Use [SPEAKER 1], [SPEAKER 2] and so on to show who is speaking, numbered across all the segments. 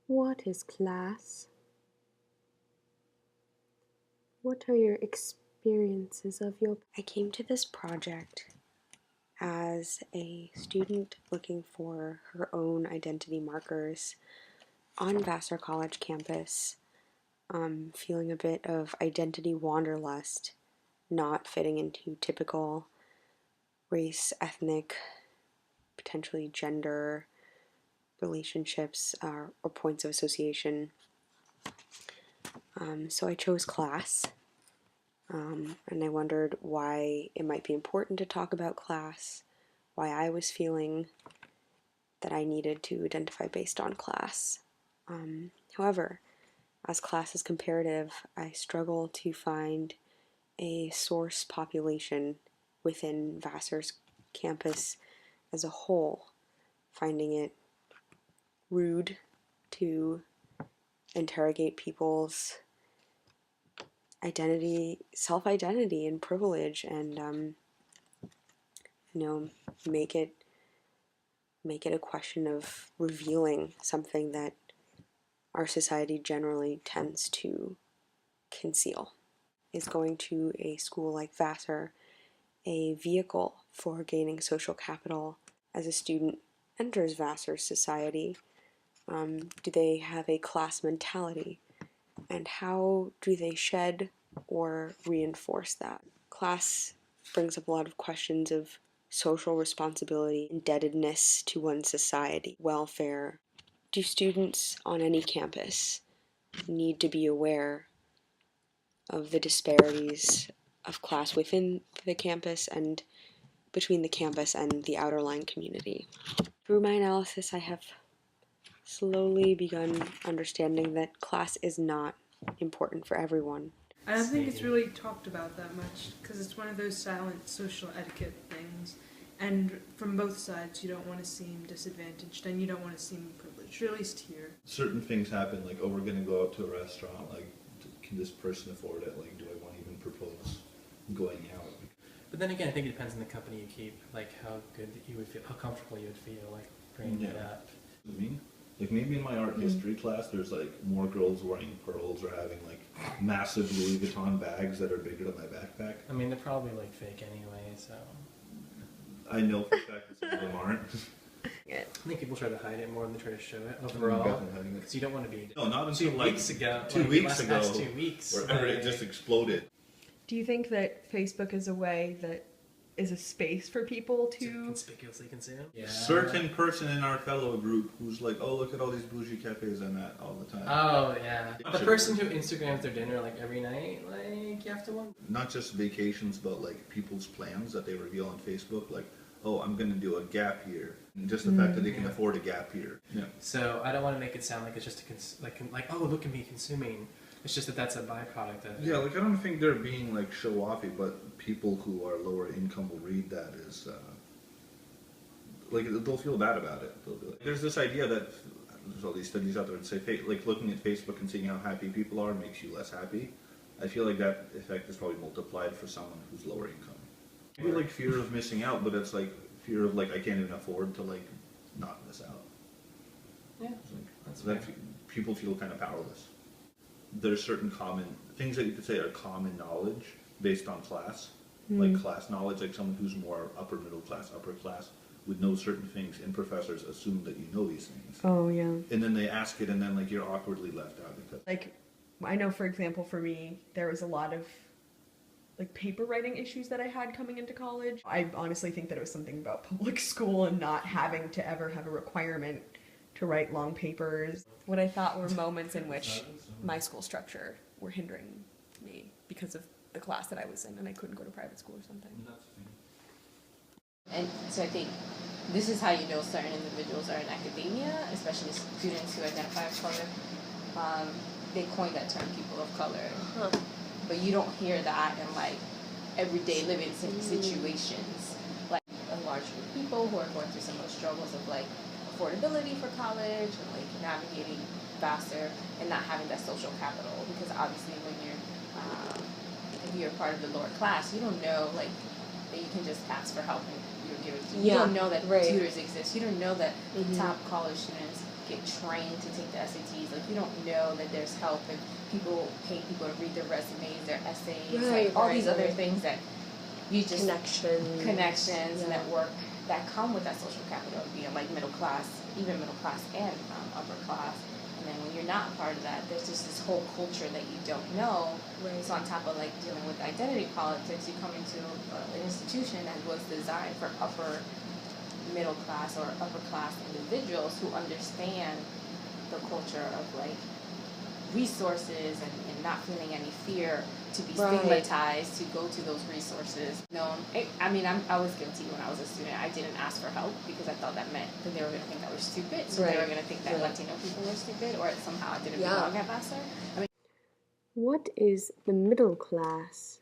[SPEAKER 1] What is class? What are your experiences of your... I came to this project as a student looking for her own identity markers on Vassar College campus, feeling a bit of identity wanderlust, not fitting into typical race, ethnic, potentially gender relationships or points of association. So I chose class, and I wondered why it might be important to talk about class, why I was feeling that I needed to identify based on class. However, as class is comparative, I struggle to find a source population within Vassar's campus as a whole, finding it rude to interrogate people's identity, self-identity and privilege, and make it a question of revealing something that our society generally tends to conceal. Is going to a school like Vassar a vehicle for gaining social capital as a student enters Vassar's society? Do they have a class mentality? And how do they shed or reinforce that? Class brings up a lot of questions of social responsibility, indebtedness to one's society, welfare. Do students on any campus need to be aware of the disparities of class within the campus and between the campus and the outerline community? Through my analysis, I have slowly begun understanding that class is not important for everyone.
[SPEAKER 2] I don't think it's really talked about that much because it's one of those silent social etiquette things, and from both sides you don't want to seem disadvantaged and you don't want to seem privileged, or at least here.
[SPEAKER 3] Certain things happen, like, oh, we're going to go out to a restaurant, like, can this person afford it? Like, do I want to even propose going out?
[SPEAKER 4] But then again, I think it depends on the company you keep, like how good you would feel, how comfortable you would feel, like bringing it up.
[SPEAKER 3] I mean, like maybe in my art history class, there's like more girls wearing pearls or having like massive Louis Vuitton bags that are bigger than my backpack.
[SPEAKER 4] I mean, they're probably like fake anyway, so.
[SPEAKER 3] I know for a fact that some of them aren't.
[SPEAKER 4] I think people try to hide it more than they try to show it overall. Because you don't want to be.
[SPEAKER 3] No, not until
[SPEAKER 4] 2
[SPEAKER 3] like
[SPEAKER 4] weeks ago.
[SPEAKER 3] 2 weeks ago.
[SPEAKER 4] Last 2 weeks.
[SPEAKER 3] Where it just exploded.
[SPEAKER 5] Do you think that Facebook is a way that is a space for people to
[SPEAKER 4] conspicuously consume? Yeah.
[SPEAKER 3] Certain person in our fellow group who's like, oh, look at all these bougie cafes I'm at all the time.
[SPEAKER 4] Oh, yeah. The person who Instagrams their dinner like every night, like, you have to wonder.
[SPEAKER 3] Not just vacations, but like people's plans that they reveal on Facebook, like, oh, I'm going to do a gap year. And just the fact that they can afford a gap year. Yeah.
[SPEAKER 4] So I don't want to make it sound like it's just like oh, look at me consuming. It's just that that's a byproduct of it.
[SPEAKER 3] Yeah, like I don't think they're being like show-offy, but people who are lower income will read that as like they'll feel bad about it. They'll be like, there's this idea that there's all these studies out there that say like looking at Facebook and seeing how happy people are makes you less happy. I feel like that effect is probably multiplied for someone who's lower income. Maybe like fear of missing out, but it's like fear of like I can't even afford to like not miss out.
[SPEAKER 4] Yeah,
[SPEAKER 3] that's that people feel kind of powerless. There's certain common things that you could say are common knowledge based on class, like class knowledge, like someone who's more upper middle class, upper class would know certain things, and professors assume that you know these things.
[SPEAKER 5] Oh, yeah.
[SPEAKER 3] And then they ask it, and then like you're awkwardly left out because.
[SPEAKER 5] Like, I know, for example, for me, there was a lot of like paper writing issues that I had coming into college. I honestly think that it was something about public school and not having to ever have a requirement to write long papers.
[SPEAKER 1] What I thought were moments in which my school structure were hindering me because of the class that I was in and I couldn't go to private school or something.
[SPEAKER 6] And so I think this is how you know certain individuals are in academia, especially students who identify as color. They coined that term, people of color.
[SPEAKER 1] Huh.
[SPEAKER 6] But you don't hear that in like everyday living situations. Like a large group of people who are going through some of the struggles of like affordability for college and like navigating Vassar and not having that social capital, because obviously when you're if you're part of the lower class, you don't know like that you can just ask for help and you're given to you. You don't know that tutors exist. You don't know that top college students get trained to take the SATs. Like, you don't know that there's help if people pay people to read their resumes, their essays, like all these other things that you just connections,
[SPEAKER 1] Yeah.
[SPEAKER 6] network that come with that social capital of being like middle class, even middle class and upper class. And then when you're not part of that, there's just this whole culture that you don't know.
[SPEAKER 1] Right.
[SPEAKER 6] So on top of like dealing with identity politics, you come into an institution that was designed for upper middle class or upper class individuals who understand the culture of like resources and not feeling any fear to be stigmatized to go to those resources. No, I mean, I was guilty when I was a student. I didn't ask for help because I thought that meant that they were going to think that we're stupid. So they were going to think that Latino people were stupid or somehow I didn't belong at Vassar. I mean,
[SPEAKER 1] What is the middle class?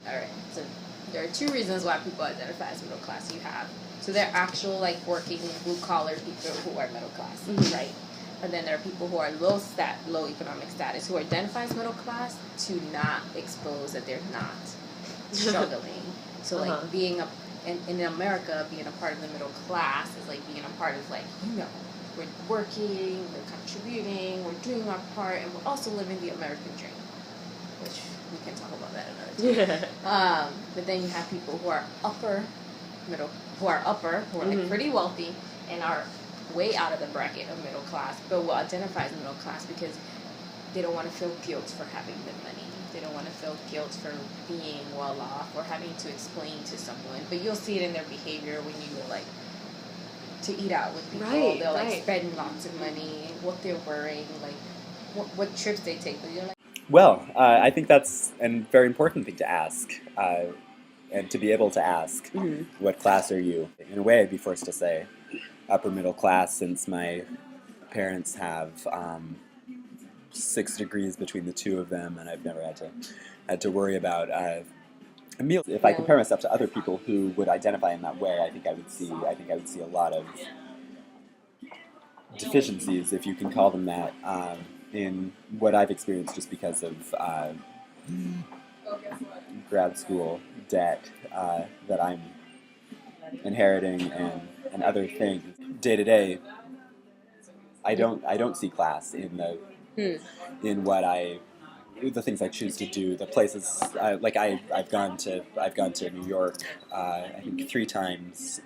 [SPEAKER 6] alright, so there are two reasons why people identify as middle class. You have, so they're actual like working blue collar people who are middle class, right? And then there are people who are low economic status who identify as middle class to not expose that they're not struggling. So like being in America, being a part of the middle class is like being a part of like, we're working, we're contributing, we're doing our part, and we're also living the American dream, which we can talk about that another time. But then you have people who are who are like pretty wealthy and are way out of the bracket of middle class, but will identify as middle class because they don't want to feel guilt for having the money. They don't want to feel guilt for being well off or having to explain to someone. But you'll see it in their behavior when you go like to eat out with people. They'll like spend lots of money, what they're wearing, like what trips they take. But you're like,
[SPEAKER 7] well, I think that's a very important thing to ask, and to be able to ask, what class are you? In a way, I'd be forced to say upper middle class, since my parents have 6 degrees between the two of them, and I've never had to worry about meals. If I compare myself to other people who would identify in that way, I think I would see a lot of deficiencies, if you can call them that, in what I've experienced just because of grad school debt that I'm inheriting and other things. Day to day, I don't see class in in what the things I choose to do, the places like I've gone to New York I think 3 times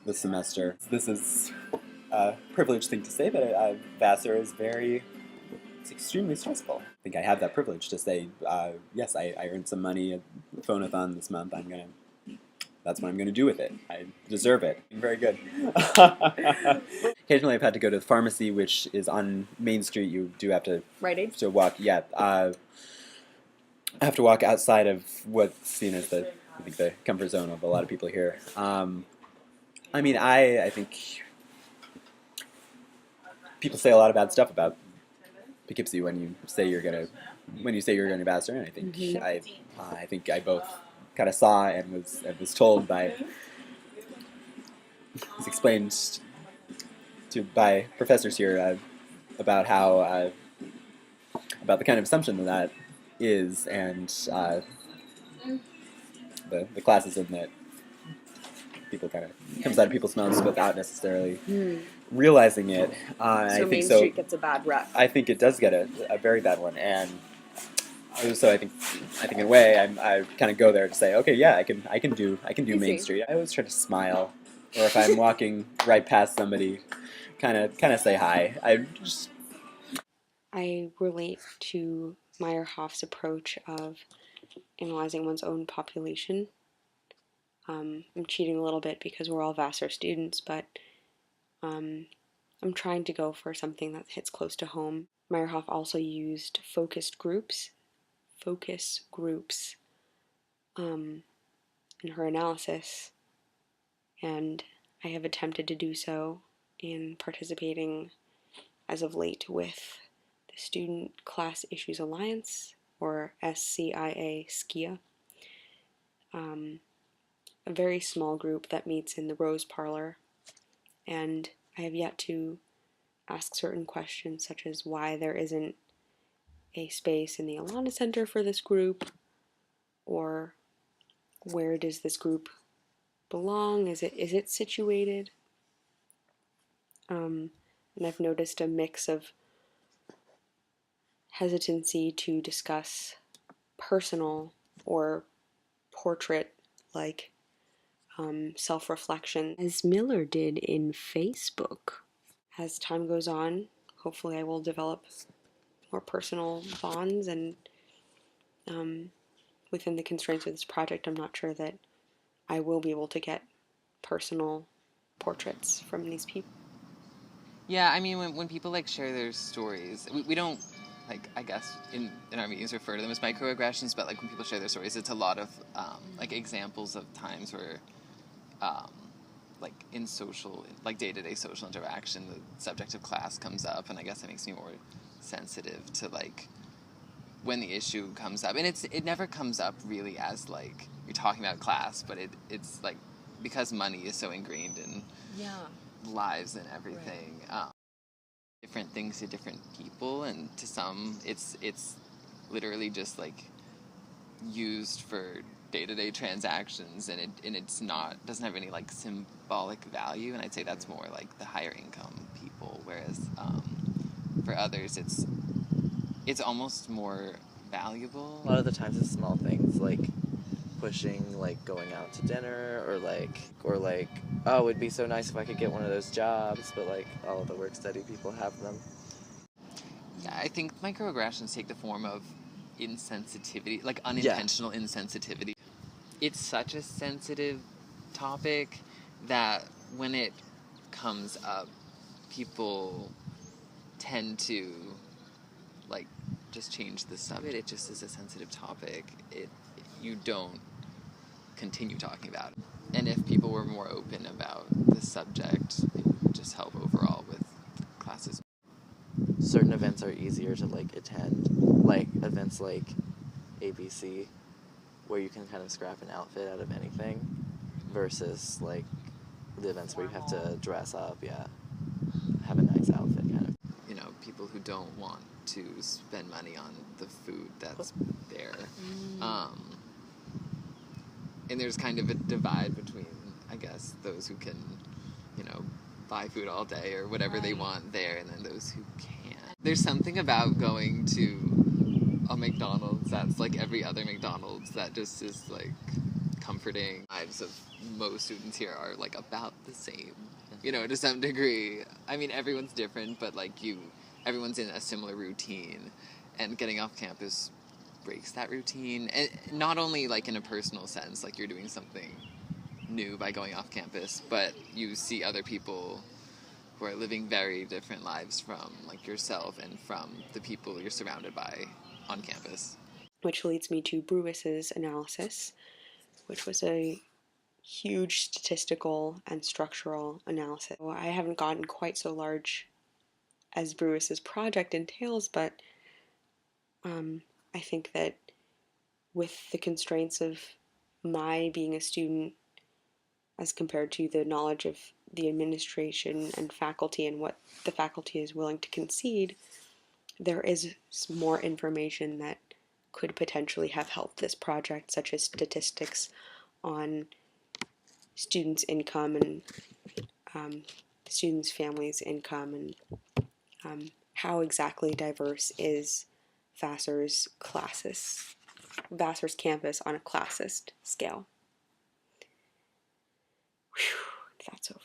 [SPEAKER 7] this semester. This is a privileged thing to say, but Vassar is it's extremely stressful. I think I have that privilege to say, yes, I earned some money at Phonathon this month. That's what I'm going to do with it. I deserve it. Very good. Occasionally I've had to go to the pharmacy, which is on Main Street. You do have to walk. Yeah, I have to walk outside of what's seen as the comfort zone of a lot of people here. I mean, I think people say a lot of bad stuff about Poughkeepsie when you say you're going to Vassar, and I think I think I both kind of saw and was told was explained by professors here about how about the kind of assumption that is, and the classism that people kind of comes out of people's mouths without necessarily realizing it.
[SPEAKER 1] So
[SPEAKER 7] I think
[SPEAKER 1] Main Street gets a bad rep.
[SPEAKER 7] I think it does get a very bad one, and so I think in a way I kind of go there to say, okay, yeah, I can do Main Street. I always try to smile, or if I'm walking right past somebody, kind of say hi.
[SPEAKER 1] I relate to Meyerhoff's approach of analyzing one's own population. I'm cheating a little bit because we're all Vassar students, but I'm trying to go for something that hits close to home. Meyerhoff also used focus groups in her analysis, and I have attempted to do so in participating as of late with the Student Class Issues Alliance, or SCIA, a very small group that meets in the Rose Parlor, and I have yet to ask certain questions such as why there isn't a space in the Alana Center for this group, or where does this group belong? Is it situated? And I've noticed a mix of hesitancy to discuss personal or portrait-like self-reflection, as Miller did in Facebook. As time goes on, hopefully I will develop more personal bonds, and within the constraints of this project, I'm not sure that I will be able to get personal portraits from these people.
[SPEAKER 8] Yeah, I mean, when people like share their stories, we don't, like, I guess in our meetings refer to them as microaggressions, but like when people share their stories, it's a lot of like examples of times where like in social, like day-to-day social interaction, the subject of class comes up, and I guess it makes me more sensitive to like when the issue comes up. And it never comes up really as like you're talking about class, but it's like because money is so ingrained in lives and everything. Different things to different people, and to some it's literally just like used for day-to-day transactions, and it's not, doesn't have any like symbolic value, and I'd say that's more like the higher income people, whereas for others it's almost more valuable.
[SPEAKER 9] A lot of the times it's small things like pushing, like going out to dinner, or like oh, it'd be so nice if I could get one of those jobs, but like all of the work study people have them.
[SPEAKER 8] Yeah, I think microaggressions take the form of insensitivity, like unintentional insensitivity. It's such a sensitive topic that when it comes up, people tend to like just change the subject. It just is a sensitive topic. You don't continue talking about it. And if people were more open about the subject, it would just help overall with classes.
[SPEAKER 9] Certain events are easier to like attend, like events like ABC, where you can kind of scrap an outfit out of anything, versus like the events where you have to dress up, have a nice outfit kind of.
[SPEAKER 8] You know, people who don't want to spend money on the food that's there. And there's kind of a divide between, I guess, those who can, you know, buy food all day or whatever they want there, and then those who can't. There's something about going to a McDonald's that's like every other McDonald's that just is like comforting. Lives of most students here are like about the same, you know, to some degree. I mean, everyone's different, but like everyone's in a similar routine, and getting off campus breaks that routine. And not only like in a personal sense, like you're doing something new by going off campus, but you see other people who are living very different lives from like yourself and from the people you're surrounded by on campus.
[SPEAKER 1] Which leads me to Brewis's analysis, which was a huge statistical and structural analysis. So I haven't gotten quite so large as Brewis's project entails, but I think that with the constraints of my being a student as compared to the knowledge of the administration and faculty and what the faculty is willing to concede, there is more information that could potentially have helped this project, such as statistics on students' income and students' families' income, and how exactly diverse is Vassar's campus on a classist scale. Whew, that's over.